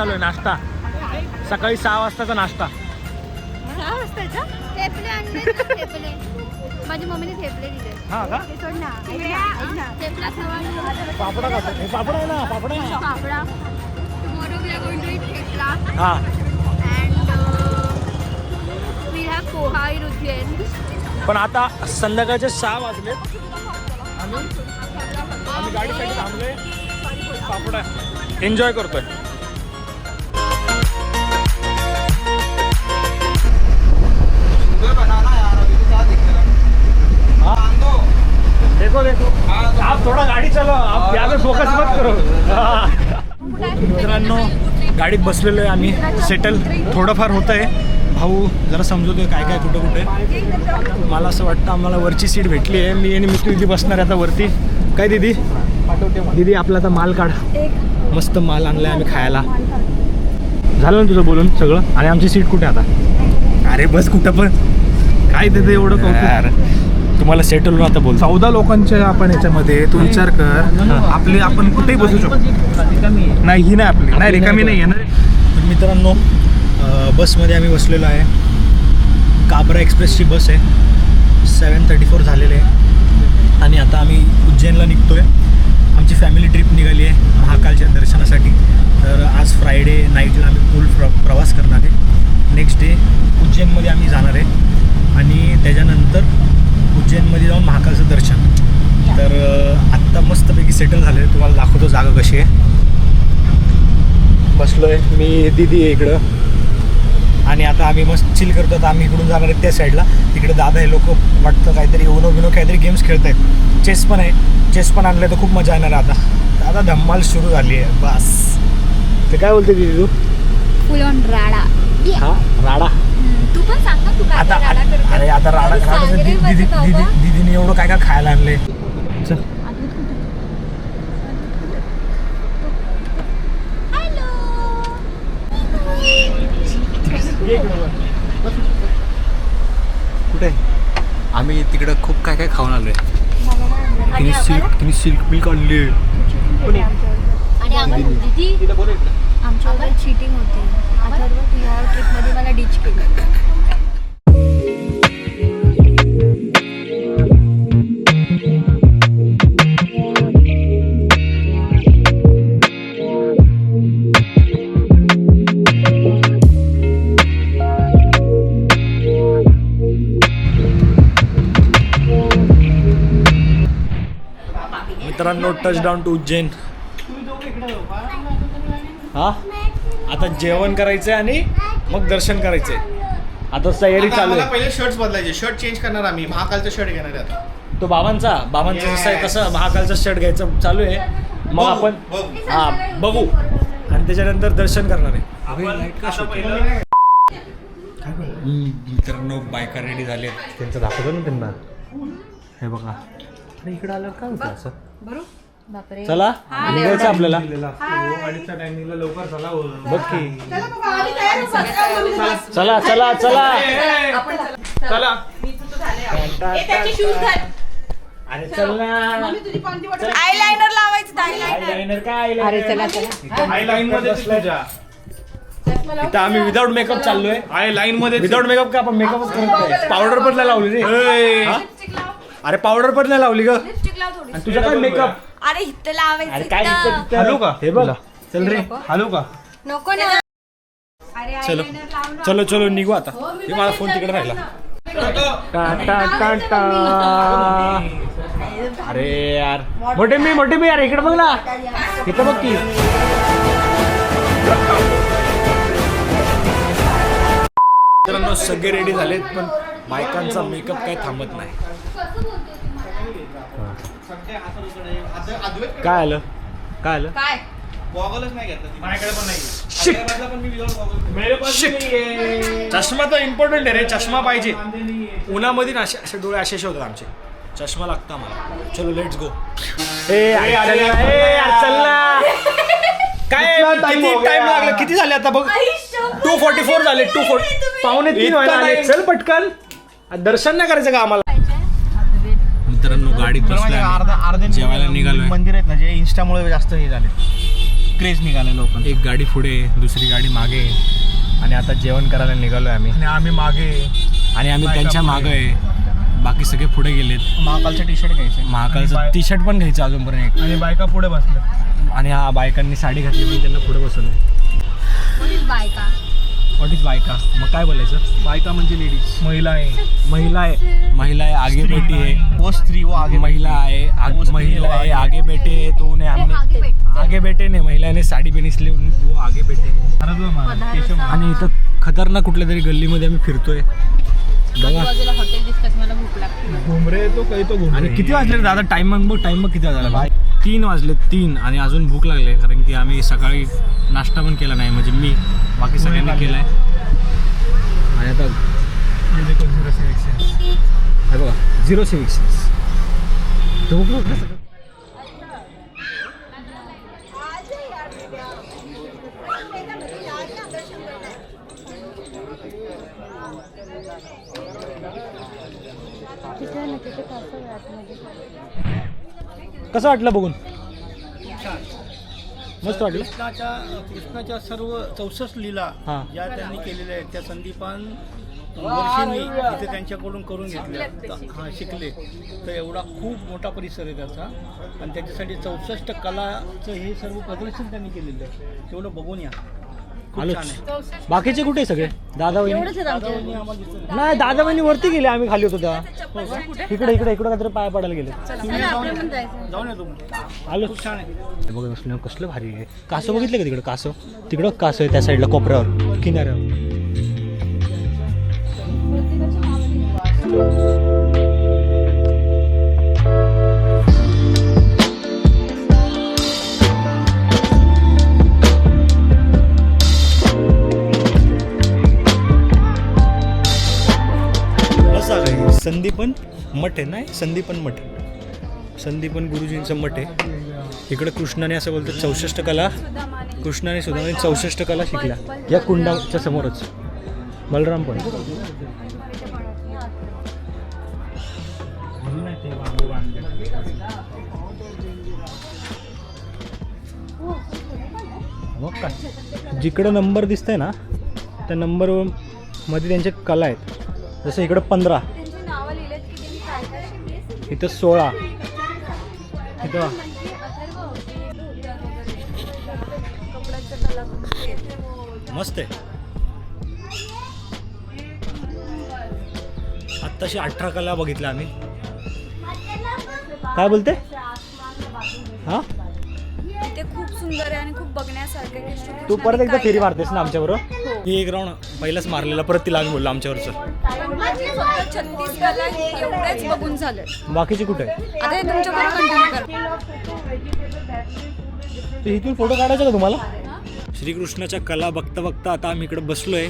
चालू आहे, नाश्ता. सकाळी 6 वाजताचा नाश्ता. 6 वाजताचा? थेपले आणले ना, थेपले. माझी मम्मीने थेपले दिले. हा का? ते सोड ना. थेपला खावा. पापडा खातो. हे पापडा आहे ना, पापडा. पापडा. Tomorrow we are going to eat thepla. हा. And we have poha in Ujjain. पण आता संध्याकाळचे 6 वाजलेत. आम्ही गाडीसाठी थांबलोय. पापडा एन्जॉय करतोय. देखो देखो आप थोड़ा गाडी चलो, आप यहाँ पे फोकस मत करो. मित्रांनो गाडीत बसलेलो आहे आम्ही, सेटल थोडंफार होत आहे. भाऊ जरा समजवतोय काय काय कुठं कुठे. मला असं वाटतं आम्हाला वरची सीट भेटली आहे. मी आणि मित्र दिदी बसणार आहे आता वरती. काय दिदी? दिदी आपला आता माल काढ. मस्त माल आणलाय आम्ही खायला. झालं ना तुझं बोलून सगळं? आणि आमची सीट कुठे आता? अरे बस कुठं पण काय देते एवढं कौतुक. तुम्हाला सेटल होऊन आता बोल. 14 लोकांच्या आपण याच्यामध्ये तू विचार कर, आपले आपण कुठेही बसू शकतो. नाही ही नाही आपली, नाही रिकामी नाही येणार. तर मित्रांनो बसमध्ये आम्ही बसलेलो आहे. काबरा एक्सप्रेसची बस आहे. 7:34 झालेले आहे आणि आता आम्ही उज्जैनला निघतो आहे. आमची फॅमिली ट्रिप निघाली आहे महाकालच्या दर्शनासाठी. तर आज फ्रायडे नाईटला आम्ही फुल प्रवास करणार आहे. नेक्स्ट डे उज्जैनमध्ये आम्ही जाणार आहे आणि त्याच्यानंतर उज्जैनमध्ये जाऊन महाकालचं दर्शन. तर आत्ता मस्तपैकी सेटल झाले. तुम्हाला दाखवतो जागा कशी आहे. बसलो आहे मी, दिदी आहे इकडं आणि आता आम्ही मस्त चिल करतो. आता आम्ही इकडून जाणार आहे त्या साईडला. तिकडे दादा हे लोक वाटतं काहीतरी उनो काहीतरी गेम्स खेळत आहेत. चेस पण आहे, चेस पण आणलं तर खूप मजा येणार आहे. आता धम्माल सुरू झाली आहे बस. ते काय बोलते दिदी तू? फुल ऑन राडा. हा राडा. तू पण सांग ना, तू काय आता राडा करते. अरे आता राडा दिदीने एवढं काय काय खायला आणले. चल कुठे आम्ही तिकडं खूप काय काय खाऊन आलोय. तिने सिल्क मिल्क आणली. आणि दीदी आमच्यावर चीटिंग होती. अथर्व तू ह्या ट्रिपमध्ये मला डिच केलं. मित्रांनो टच डाऊन टू उज्जैन. हा आता जेवण करायचंय आणि मग दर्शन करायचंय. आता तयारी चालू आहे. पहिले शर्ट बदलायचे, शर्ट चेंज करणार आम्ही. महाकालचा शर्ट घेणार आहे आता. तो बाबांचा जसं आहे तसं महाकालचा शर्ट घ्यायचं चालू आहे. मग आपण हा बघू आणि त्याच्यानंतर दर्शन करणार आहे. मित्रांनो बायका रेडी झाले. त्यांचं दाखवतो ना त्यांना. हे बघा इकडे आल्यावर काय होतं असं. बापरे. चला निघायचं आपल्याला. अडीचच्या टायमिंगला लवकर झाला बघ की. चला चला चला चला. अरे चल ना. आयलाइनर लावायचं. आयलाइनर काय आयलाइनर. आय लाईन मध्ये तुझ्या इथं आम्ही विदाऊट मेकअप चाललोय. आय लाईन मध्ये विदाऊट मेकअप का आपण मेकअपच करत नाही. पावडर पण नाही लावली रे. हा? अरे पावडर पण नाही लावली ग. आणि तुझा काय मेकअप. अरे इथं लावायचं. अरे काय इथं हॅलो का? हे बघ चल रे. हॅलो का? नको ना. चलो चलो चलो निघू आता. हे माझा फोन तिकडे राहिला. टा टा टा टा. अरे यार मोठे मी यार इकडे बघ ना. इथं बघ की. मित्रांनो सगळे रेडी झालेत पण बायकांचा मेकअप काही थांबत नाही. काय आलं काय आलं. काय गॉगलच नाही घेतला. माझ्याकडे पण नाही. चष्मा तर इम्पॉर्टंट आहे रे. चष्मा पाहिजे. उन्हामध्ये ना असे डोळे असे होतात आमचे. चष्मा लागतो आम्हाला. चलो लेट्स गो. चल ना. काय किती टाइम लागला. किती झाले आता बघ. 2:44 झाले. 2:40 2:45 व्हायला. चल पटकन. दर्शन नाही करायचं का आम्हाला. मित्रांनो गाडीत बसलोय. अर्धे जेवायला निघालोय. मंदिर आहेत ना जे इंस्टामुळे जास्त हे झाले. क्रेज निघाला लोकांना. एक गाडी पुढे, दुसरी गाडी मागे, आणि आता जेवण करायला निघालो आहे आम्ही. आणि आम्ही मागे, आणि आम्ही बायका त्यांच्या पुढे. मागं आहे, बाकी सगळे पुढे गेलेत. महाकालचं टी शर्ट घ्यायचं. महाकालचं टी शर्ट पण घ्यायचं अजूनपर्यंत. आणि बायका पुढे बसल्या. आणि हा बायकांनी साडी घातली पण त्यांना पुढे बसवलं. बायका व्हॉट इज बायका? मग काय बोलायचं? बायका म्हणजे लेडीज, महिला आहे. महिला आहे, महिला है आगे बैठी है, वो स्त्री वो आगे. महिला है महिला है आगे बैठे है, तो उन्हें हमने आगे बैठे नहीं, महिला ने साडी पहनी इसलिए वो आगे बैठे है. आणि इथं खतरनाक कुठल्या तरी गल्लीमध्ये आम्ही फिरतोय बघा. बाजूला हॉटेल दिसतात, मला भूक लागते. घुमरे तो काही तो घुमरे. आणि किती वाजले रे दादा? टाइम बघ किती वाजला बाय. 3 वाजले 3, आणि अजून भूक लागली कारण की आम्ही सकाळी नाश्ता पण केला नाही, म्हणजे मी बाकी सगळ्यांनी केला आहे. आणि आता हे बघा 0 से 20 तो भूक लागलं सगळं. कसं वाटलं बघून? मस्त वाटलं. कृष्णाच्या सर्व 64 लीला हां. ज्या त्यांनी केलेल्या आहेत त्या संदीपान वर्षींनी इथे त्यांच्याकडून करून घेतल्या. हां, शिकले. तर एवढा खूप मोठा परिसर आहे त्याचा, आणि त्याच्यासाठी 64 कलाचं हे सर्व प्रदर्शन त्यांनी केलेलं आहे. तेवढं बघून या, खूप आलोच. छान आहे. बाकीचे कुठे सगळे? दादा वहिनी? एवढंच आहेत आमचे. दादावणी आम्हाला दिसतं. नाही, दादा वहिनी वरती गेले, आम्ही खाली होतो तेव्हा. इकडे काहीतरी पाया पडायला गेले. चला, आपलं पण जायचं. जाऊन या तुम्ही, आलो. खूप छान आहे. हे बघा कसलं कसलं भारी आहे. कासव बघितलं का तिकडं? कासव तिकडं कासव आहे त्या साईडला कोपऱ्यावर किनाऱ्यावर. संदीपन मठ आहे. नाही, संदीपन मठ, संदीपन गुरुजींचं मठ आहे. इकडे कृष्णाने असं बोलतं 64 कला, कृष्णाने सुद्धा 64 कला शिकल्या या कुंडाच्या समोरच. बलराम पण. मग काय, जिकडं नंबर दिसतंय ना त्या नंबर मध्ये त्यांच्या कला आहेत. जसं इकडं 15, इथं 16, इथं मस्त आहे. आत्ताशी 18 कला बघितल्या आम्ही. काय बोलते? हा, ते खूप सुंदर आहे आणि खूप बघण्यासारखं. तू परत एकदा फेरी मारतेस ना आमच्याबरोबर? मी एक राऊंड पहिलाच मारलेला, परत तिला आम्ही बोललो आमच्यावरचं. 36 कला एवढेच बघून झालं. बाकीची कुठे आहे? आता हे तुमच्याकडे कंटिन्यू करा. तर इथून फोटो काढायचा का तुम्हाला? श्रीकृष्णाच्या कला बघता बघता आता आम्ही इकडे बसलोय.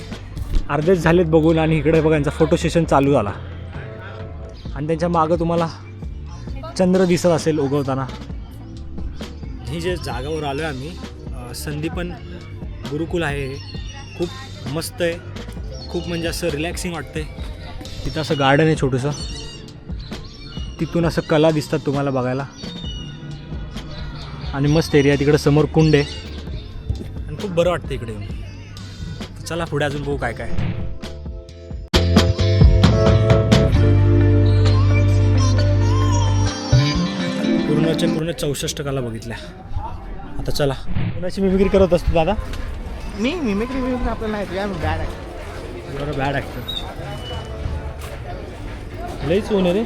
अर्धेच झालेत बघून, आणि इकडे बघा यांचा फोटो सेशन चालू झाला. आणि त्यांच्या मागं तुम्हाला चंद्र दिसत असेल उगवताना. ही जे जागावर आलो आहे आम्ही, संदीपन गुरुकुल आहे. खूप मस्त आहे, खूप म्हणजे असं रिलॅक्सिंग वाटतंय. तिथं असं गार्डन आहे छोटंसं, तिथून असं कला दिसतात तुम्हाला बघायला. आणि मस्त एरिया. तिकडं समोर कुंड आहे आणि खूप बरं वाटतं इकडे येऊन. चला पुढे अजून बघू काय काय. पूर्ण 64 कला बघितल्या. आता चला, कुणाची मिमिक्री करत असतो दादा? मी मिमिक्री आपल्याला नाही, तुझ्या बॅड आहे. बरं, बॅड ॲक्टर. लईच ऊन आहे रे.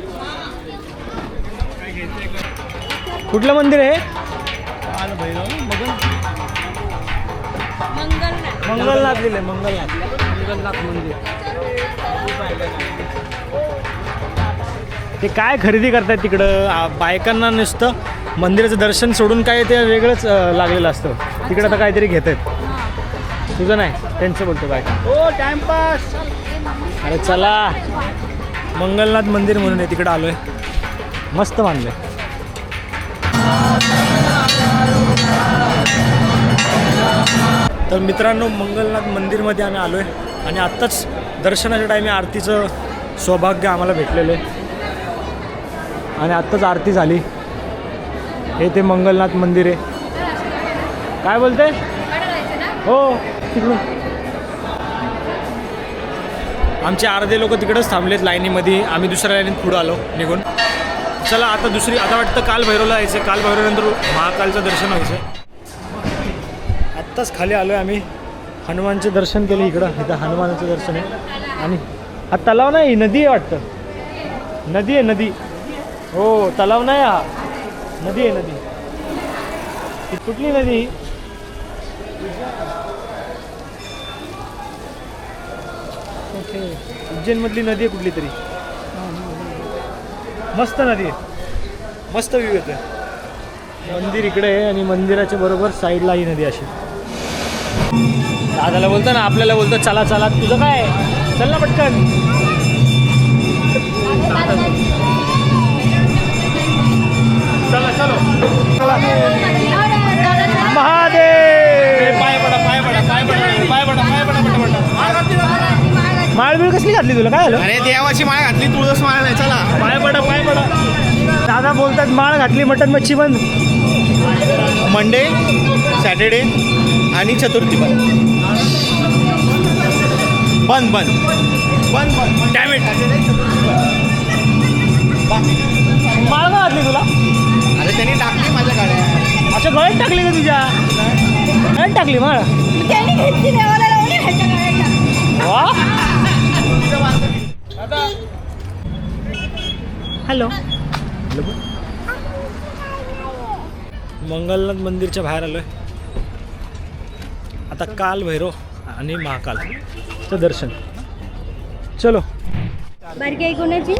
कुठलं मंदिर आहे? मंगलनाथ लिहिलंय, मंगलनाथ मंदिर. ते काय खरेदी करतायत तिकडं? बायकांना नुसतं मंदिराचं दर्शन सोडून काय ते वेगळंच लागलेलं असतं. तिकडं आता काहीतरी घेत आहेत. तुझं नाही, त्यांचं बोलतो बायका. ओ टाइमपास. अरे चला, मंगलनाथ मंदिर म्हणून आहे, तिकडं आलोय. मस्त बांधलंय. तर मित्रांनो, मंगलनाथ मंदिरमध्ये आम्ही आलो आहे. आणि आत्ताच दर्शनाच्या टायमी आरतीचं सौभाग्य आम्हाला भेटलेलं आहे. आणि आत्ताच आरती झाली. हे ते मंगलनाथ मंदिर आहे. काय बोलते हो तिकडून आमचे अर्धे लोक तिकडेच थांबलेत लाईनीमध्ये, आम्ही दुसऱ्या लाईनीत पुढं आलो निघून. चला आता आता वाटतं काल भैरवला यायचं, काल भैरवनंतर महाकालचं दर्शन व्हायचं. आत्ताच खाली आलो आहे आम्ही, हनुमानचे दर्शन केले इथं हनुमानाचं दर्शन आहे. आणि हा तलाव नाही, नदी आहे वाटतं, नदी आहे नदी. हो तलाव नाही, हा नदी आहे नदी. ही कुठली नदी? ओके, उज्जैनमधली नदी आहे कुठली तरी, मस्त नदी आहे, मस्त व्ह्यू येतोय. मंदिर इकडे आहे आणि मंदिराच्या बरोबर साईडला ही नदी अशी. दादाला बोलतो ना, आपल्याला बोलतो चला चला, तुझं काय, चल ना पटकन. चला चलो महादेव. पाय पडा पाय पडा पाय पडा पाय पडा पाय पडा पटा. माळ बिळ कसली घातली तुला, काय झालं? अरे देवाची माळ घातली, तुळस माळ नाही. चला पाय पडा पाय पडा. दादा बोलतात माळ घातली, मटन मच्छी बंद. मंडे, सॅटर्डे आणि चतुर्थी बंद बंद बंद बंद बंद. डॅमेट. माळ का घातली तुला? अरे त्यांनी टाकली माझ्या गाड्या. अच्छा गळ्यात टाकली का तुझ्या? गळ्यात टाकली माळ? वा. हॅलो. मंगलनाथ मंदिरच्या बाहेर आलोय आता. काल भैरव आणि महाकालचं दर्शन. चलो. बारकी आई कोणाची?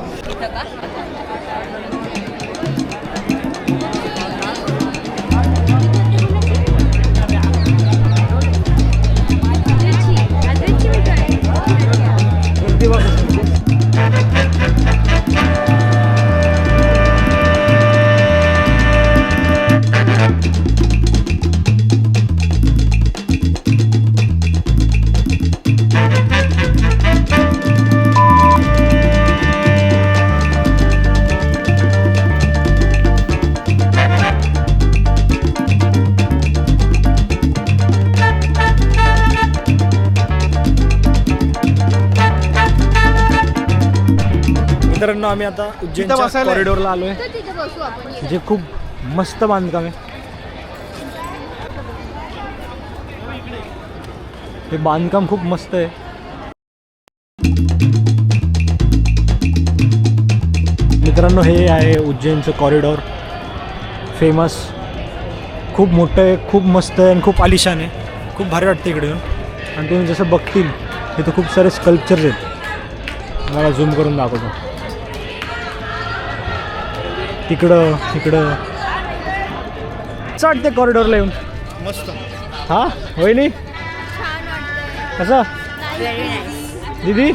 मित्रांनो आम्ही आता उज्जैनच्या कॉरिडोरला आलोय, तिथे बसू आपण. जे खूप मस्त बांधकाम आहे. हे बांधकाम खूप मस्त आहे. मित्रांनो हे आहे उज्जैनचं कॉरिडोर, फेमस. खूप मोठं आहे, खूप मस्त आहे आणि खूप आलिशान आहे. खूप भारी वाटतं इकडे येऊन. आणि तुम्ही जसं बघतील इथं खूप सारे स्कल्पचर्स आहेत. मला झूम करून दाखवतो. तिकडं तिकडं चढते कॉरिडोरला येऊन. मस्त. हा होय नाही कसं दीदी?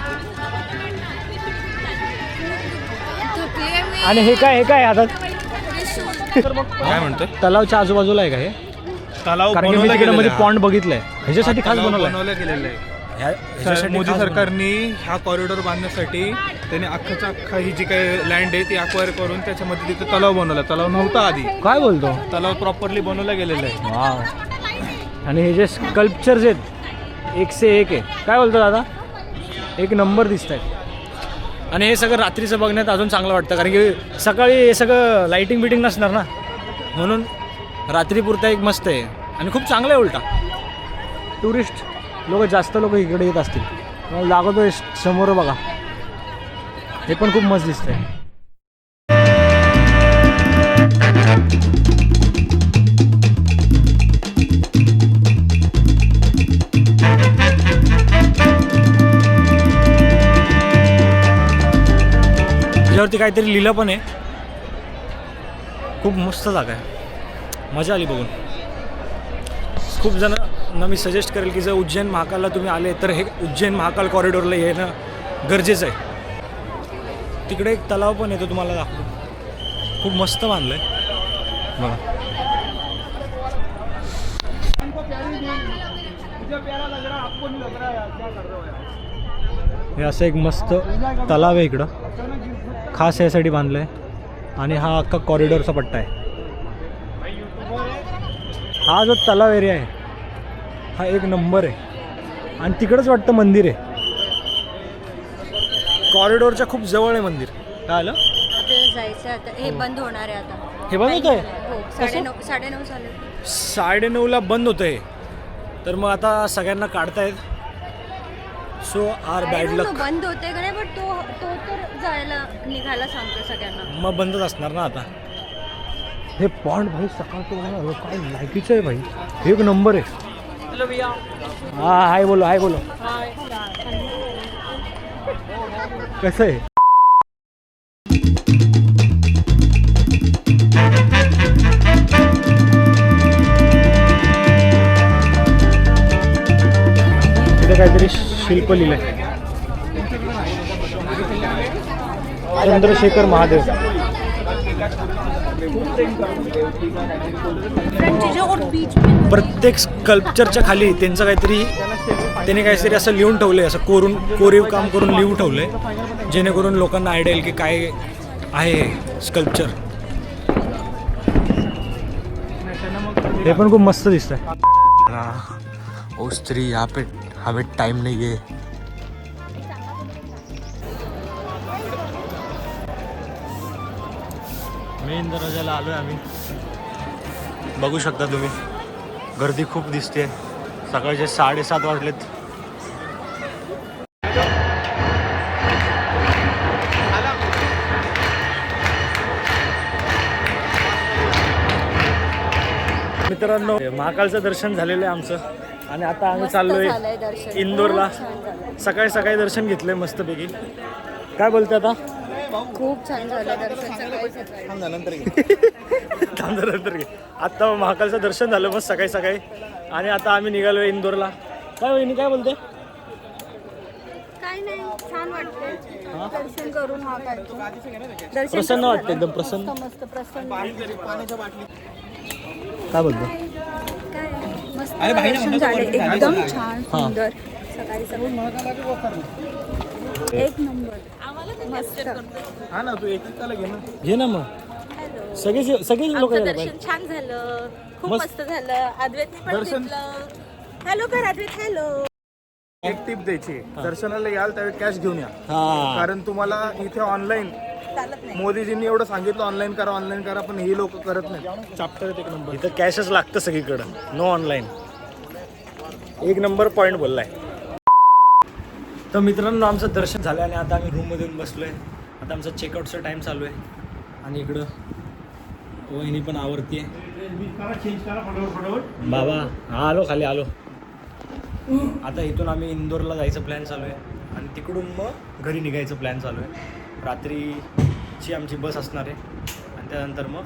आणि हे काय हातात? काय म्हणतोय? तलावच्या आजूबाजूला आहे का हे? तलाव कारण की मी तिकडे मध्ये पॉन्ड बघितलंय, ह्याच्यासाठी खास बनवलंय. गेलेलं आहे. ह्याच्यासाठी मोदी खास सरकारने ह्या कॉरिडॉर बांधण्यासाठी त्याने अख्खा ही जी काही लँड आहे ती अक्वायर करून त्याच्यामध्ये तिथे तलाव बनवला. तलाव नव्हता आधी, काय बोलतो? तलाव प्रॉपरली बनवला गेलेला आहे. वाव. आणि हे जे स्कल्पचर्स आहेत एक से एक आहे. काय बोलतो दादा? एक नंबर दिसत आहेत. आणि हे सगळं रात्रीचं बघण्यात अजून चांगलं वाटतं, कारण की सकाळी हे सगळं लाईटिंग बिटिंग नसणार ना, म्हणून रात्रीपुरता एक मस्त आहे आणि खूप चांगलं आहे. उलटा टुरिस्ट जास्त लोक इकडे येत असतील. लागतो समोर बघा, हे पण खूप मस्त दिसतंय. त्याच्यावरती काहीतरी लिहिलं पण आहे. खूप मस्त जागा आहे, मजा आली बघून. खूप जणांना मी सजेस्ट करेल की जर उज्जैन महाकालला तुम्ही आले तर हे उज्जैन महाकाल कॉरिडोरला येणं गरजेचं आहे. तिकडे एक तलाव पण येतो, तुम्हाला दाखवतो. खूप मस्त बांधलं आहे बघा. हे असं एक मस्त तलाव आहे इकडं, खास यासाठी बांधलं आहे. आणि हा अख्खा कॉरिडोरचा पट्टा आहे. हा जो तलाव एरिया आहे हा एक नंबर आहे आणि तिकडंच वाटतं मंदिर आहे. कॉरिडोरच्या खूप जवळ आहे मंदिर. काय आलं आपल्याला जायचं आता. हे बंद होणार आहे आता. हे बंद होत आहे. हो 9:30 झाले. 9:30ला बंद होतं आहे. तर मग आता सगळ्यांना काढतायत. सो आर बॅड लक. बंद होते का नाही पण तो तर जायला निघायला सांगतो सगळ्यांना. मग बंदच असणार ना आता. हे पॉइंट भाई सकाळचं काय लायकीचं आहे भाई. एक नंबर आहे. हा हाय बोलो हाय बोलो. कसं आहे. इथे काहीतरी शिल्प लिहिलंय. चंद्रशेखर महादेव. प्रत्येक स्कल्पचरच्या खाली त्यांचं काहीतरी त्याने काहीतरी असं लिहून ठेवलंय. असं कोरीव काम करून लिहून ठेवलंय जेणेकरून लोकांना आयडिया येईल की काय आहे स्कल्पचर. हे पण खूप मस्त दिसतंय. ओ स्त्री यहाँ पे हमें टाइम नहीं है. मेन दरवाजाला आलोय आम्ही. बघू शकता तुम्ही गर्दी खूप दिसते. सकाळचे 7:30 वाजलेत. मित्रांनो महाकालचं दर्शन झालेलं आहे आमचं आणि आता आम्ही चाललोय इंदोरला. सकाळी सकाळी दर्शन घेतलंय मस्तपैकी. काय बोलते आता. खूप छान झालं दर्शन सकाळी. नंतर घे. आत्ता महाकालचं दर्शन झालं मस्त सकाळी सकाळी आणि आता आम्ही निघालोय इंदोरला. काय वहिनी काय बोलते. काय नाही छान वाटतंय दर्शन करून. दर्शन प्रसन्न वाटतं एकदम प्रसन्न. मस्त प्रसन्न. काय बोलतो. काय मस्त दर्शन झाले एकदम छान सुंदर. सकाळी एक नंबर मस्त. हा ना तू एक घे ना. घे ना मग. सगळे लोक दर्शन छान झालं. खूप मस्त झालं. अद्वैतने पण घेतलं. हॅलो कर अद्वैत. हॅलो. एक टिप द्यायची. दर्शनाला याल त्यावेळी कॅश घेऊन या. हा कारण तुम्हाला इथे ऑनलाईन मोदीजींनी एवढं सांगितलं ऑनलाईन करा पण ही लोक करत नाही. चॅप्टर एक नंबर. इथं कॅशच लागतं सगळीकडं. No online. एक नंबर पॉईंट बोललाय. तर मित्रांनो आमचं दर्शन झालं आणि आता आम्ही रूममध्ये येऊन बसलो आहे. आता आमचा चेकआउटचा टाईम चालू आहे आणि इकडं वहिनी पण आवडती आहे. बाबा हा आलो खाली आलो. आता इथून आम्ही इंदोरला जायचं प्लॅन चालू आहे आणि तिकडून मग घरी निघायचं प्लॅन चालू आहे. रात्रीची आमची बस असणार आहे आणि त्यानंतर मग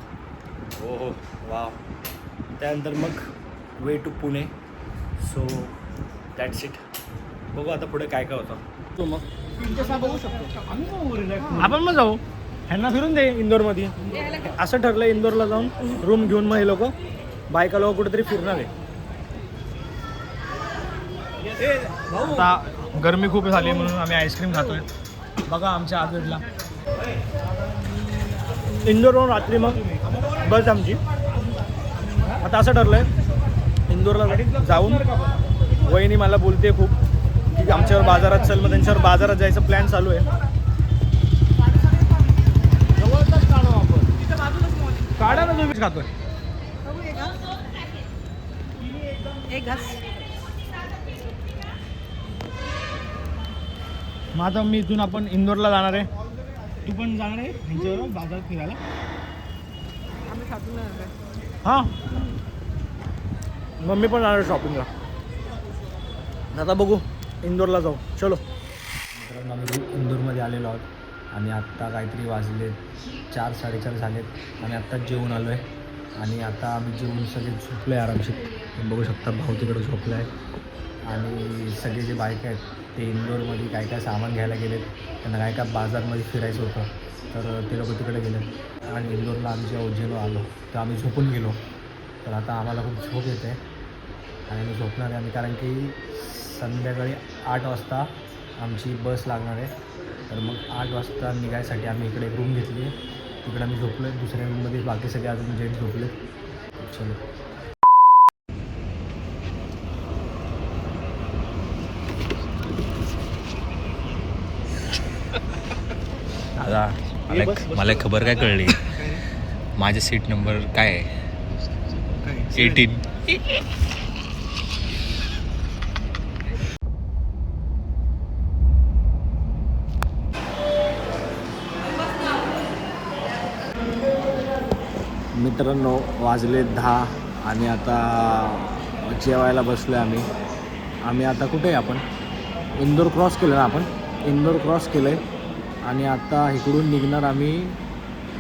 हो वाव त्यानंतर मग way to Pune. So that's it. बघू आता पुढे काय काय होतं. तो मग आपण मग जाऊ. ह्यांना फिरून दे इंदोरमध्ये. असं ठरलं इंदोरला जाऊन रूम घेऊन मग हे लोक बायका लोक कुठेतरी फिरणार आहे. आता गरमी खूप झाली म्हणून आम्ही आईस्क्रीम खातोय. बघा आमच्या आजूबाजूला इंदोरवरून रात्री मग बस आमची. आता असं ठरलं आहे इंदोरला जाऊन वहिनी मला बोलते खूप की आमच्यावर बाजारात चल. मग त्यांच्यावर बाजारात जायचं प्लॅन चालू आहे. काढा ना तुम्हीच खातोय. मग आता मी इथून आपण इंदोरला जाणार आहे. तू पण जाणार आहे ह्यांच्यावर बाजारात फिरायला. हां मम्मी पण जाणार आहे शॉपिंगला. आता बघू इंदोरला जाऊ. चलो. मित्रांनो आम्ही इंदोरमध्ये आलेलो आहोत आणि आत्ता काहीतरी वाजले 4-4:30 झालेत आणि आत्ताच जेवून आलो आहे आणि आता आम्ही जेवून सगळे झोपलो आहे आरामशीर. तुम्ही बघू शकता भाऊ तिकडे झोपला आहे आणि सगळे जे बायका आहेत ते इंदोरमध्ये काय काय सामान घ्यायला गेलेत. त्यांना काय काय बाजारमध्ये फिरायचं होतं तर ते लोक तिकडे गेलेत आणि इंदोरला आम्ही जेव्हा उज्जैनला आलो तर आम्ही झोपून गेलो. तर आता आम्हाला खूप झोप येते आणि आम्ही झोपणार आहे. आणि कारण की संध्याकाळी 8 वाजता आमची बस लागणार आहे. तर मग 8 वाजता निघायसाठी आम्ही इकडे एक रूम घेतली आहे. तिकडे आम्ही झोपलो आहे. दुसऱ्या रूममध्ये बाकी सगळे अजून जेट झोपले. चलो. मला खबर काय कळली, माझे सीट नंबर काय आहे, 18. मित्रांनो वाजले 10 आणि आता जेवायला बसलो आहे आम्ही आता कुठे आहे आपण इंदोर क्रॉस केलं ना, आपण इंदोर क्रॉस केलं आहे आणि आता इकडून निघणार आम्ही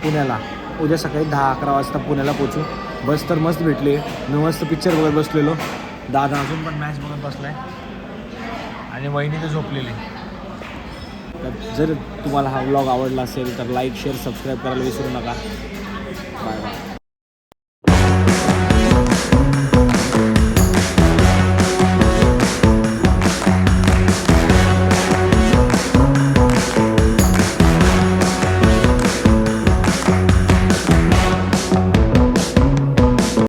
पुण्याला. उद्या सकाळी 10-11 वाजता पुण्याला पोचू. बस तर मस्त भेटली, मी मस्त पिक्चर बघत बसलेलो, दादा अजून पण मॅच बघत बसला आहे आणि वहिनी तर झोपलेली. तर जर तुम्हाला हा व्लॉग आवडला असेल तर लाईक शेअर सबस्क्राईब करायला विसरू नका. Bye bye.